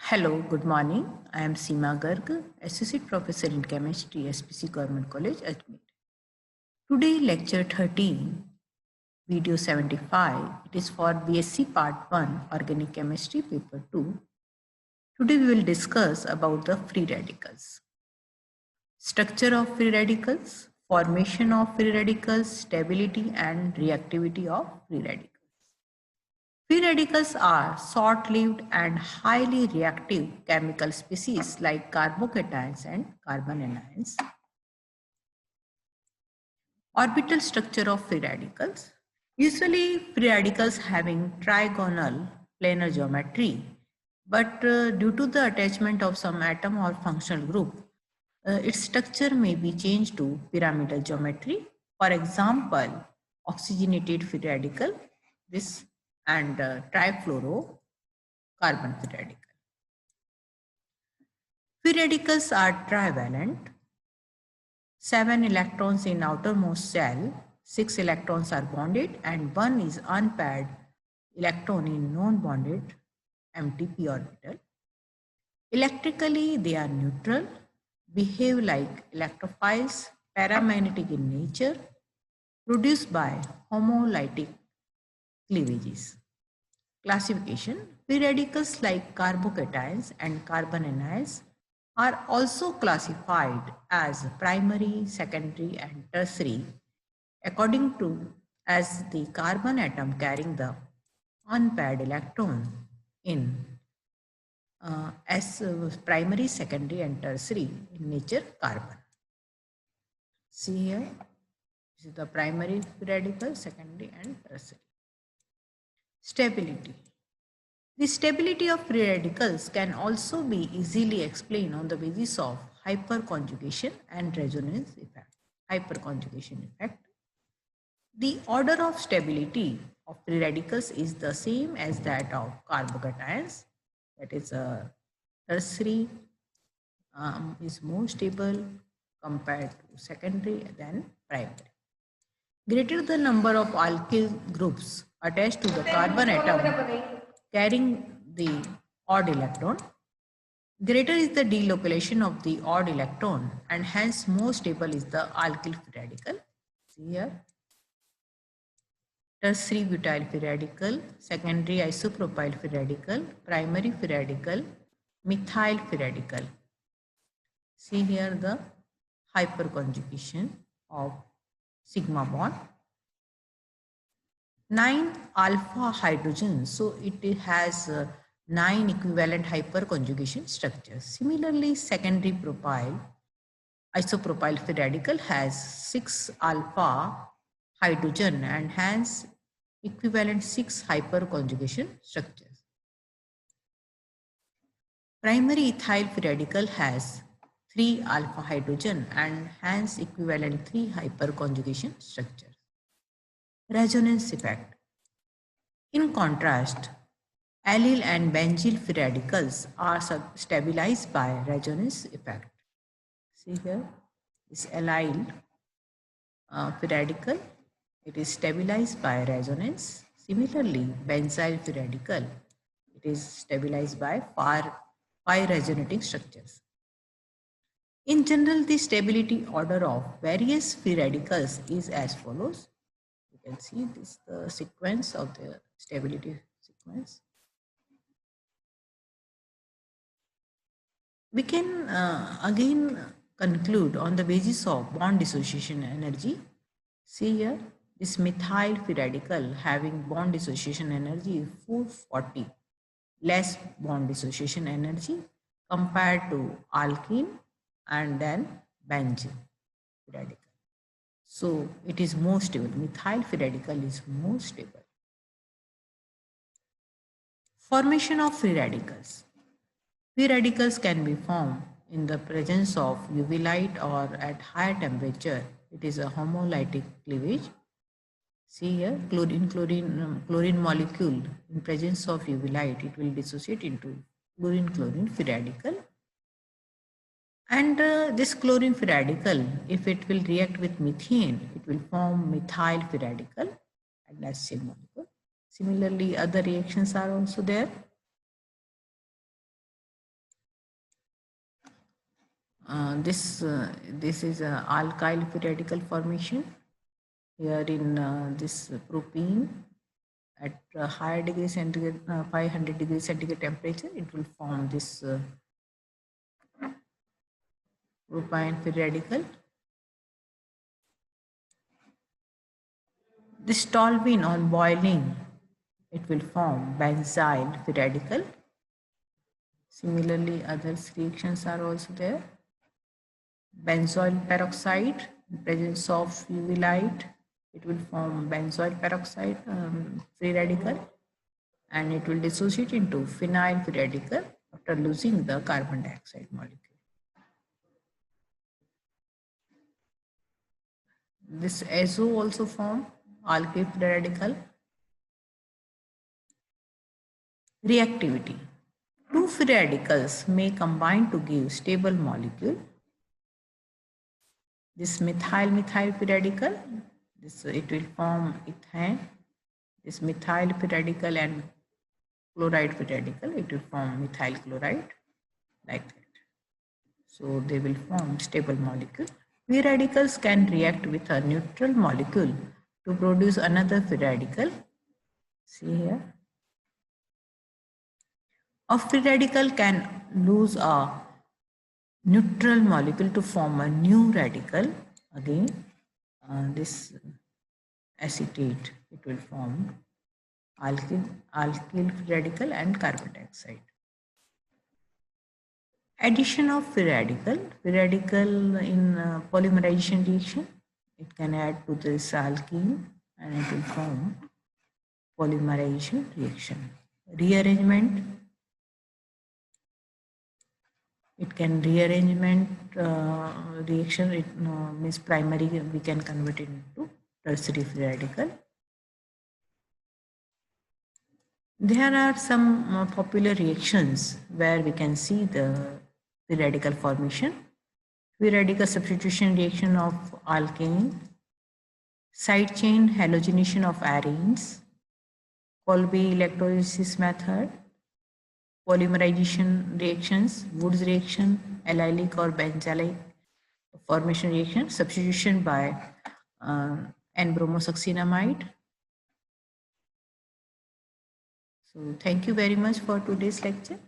Hello, good morning. I am SEEMA GARG, Associate Professor in Chemistry, SPC Government College, Ajmer. Today, lecture 13, video 75. It is for BSc Part 1, Organic Chemistry, Paper 2. Today, we will discuss about the free radicals. Structure of free radicals, formation of free radicals, stability and reactivity of free radicals. Free radicals are short-lived and highly reactive chemical species like carbocations and carbon anions. Orbital structure of free radicals. Usually free radicals having trigonal planar geometry, but due to the attachment of some atom or functional group, its structure may be changed to pyramidal geometry. For example, oxygenated free radical, this and trifluorocarbon free radical. Free radicals are trivalent. 7 electrons in outermost shell, 6 electrons are bonded, and 1 is unpaired electron in non-bonded empty p orbital. Electrically, they are neutral, behave like electrophiles, paramagnetic in nature, produced by homolytic cleavages. Classification. Free radicals like carbocations and carbon anions are also classified as primary, secondary, and tertiary according to as the carbon atom carrying the unpaired electron in as primary, secondary, and tertiary in nature carbon. See here, this is the primary radical, secondary, and tertiary. Stability. The stability of free radicals can also be easily explained on the basis of hyperconjugation and resonance effect. Hyperconjugation effect. The order of stability of free radicals is the same as that of carbocations. That is, tertiary is more stable compared to secondary than primary. Greater the number of alkyl groups attached to the carbon atom carrying the odd electron, greater is the delocalization of the odd electron and hence more stable is the alkyl free radical. See here, tertiary butyl free radical, secondary isopropyl free radical, primary free radical, methyl free radical. See here the hyperconjugation of sigma bond. 9 alpha hydrogens, so it has 9 equivalent hyperconjugation structures. Similarly, secondary propyl isopropyl free radical has 6 alpha hydrogen and hence equivalent 6 hyperconjugation structures. Primary ethyl free radical has 3 alpha hydrogen and hence equivalent 3 hyperconjugation structures. Resonance effect. In contrast, allyl and benzyl free radicals are stabilized by resonance effect. See here, this allyl free radical, it is stabilized by resonance. Similarly, benzyl free radical, it is stabilized by pi resonating structures. In general, the stability order of various free radicals is as follows. You can see this the sequence of the stability sequence. We can again conclude on the basis of bond dissociation energy. See here, this methyl free radical having bond dissociation energy 440 less bond dissociation energy compared to alkene and then benzyl free radical. So it is more stable. Methyl free radical is more stable. Formation of free radicals. Free radicals can be formed in the presence of UV light or at higher temperature. It is a homolytic cleavage. See here, chlorine molecule in presence of UV light, it will dissociate into chlorine-chlorine free radical. And this chlorine free radical, if it will react with methane, it will form methyl free radical and that's same molecule. Similarly, other reactions are also there. This is a alkyl free radical formation. Here in this propene at higher degree centigrade, 500 degrees centigrade temperature, it will form this propyne free radical. This toluene on boiling, it will form benzyl free radical. Similarly, other reactions are also there. Benzoyl peroxide, in presence of UV light, it will form benzoyl peroxide free radical, and it will dissociate into phenyl free radical after losing the carbon dioxide molecule. This azo also form alkyl free radical. Reactivity. Two free radicals may combine to give stable molecule. This methyl free radical, this it will form ethane. This methyl free radical and chloride free radical, it will form methyl chloride like that. So they will form stable molecule. Free radicals can react with a neutral molecule to produce another free radical. See here. A free radical can lose a neutral molecule to form a new radical. Again, this acetate, it will form alkyl free radical and carbon dioxide. Addition of free radical in polymerization reaction, it can add to this alkene and it will form polymerization reaction. Rearrangement, it can rearrangement reaction, it means primary we can convert it into tertiary free radical. There are some popular reactions where we can see the free radical formation. Free radical substitution reaction of alkane, side chain halogenation of arenes, Kolbe electrolysis method, polymerization reactions, Woods reaction, allylic or benzylic formation reaction, substitution by N-bromosuccinamide. So thank you very much for today's lecture.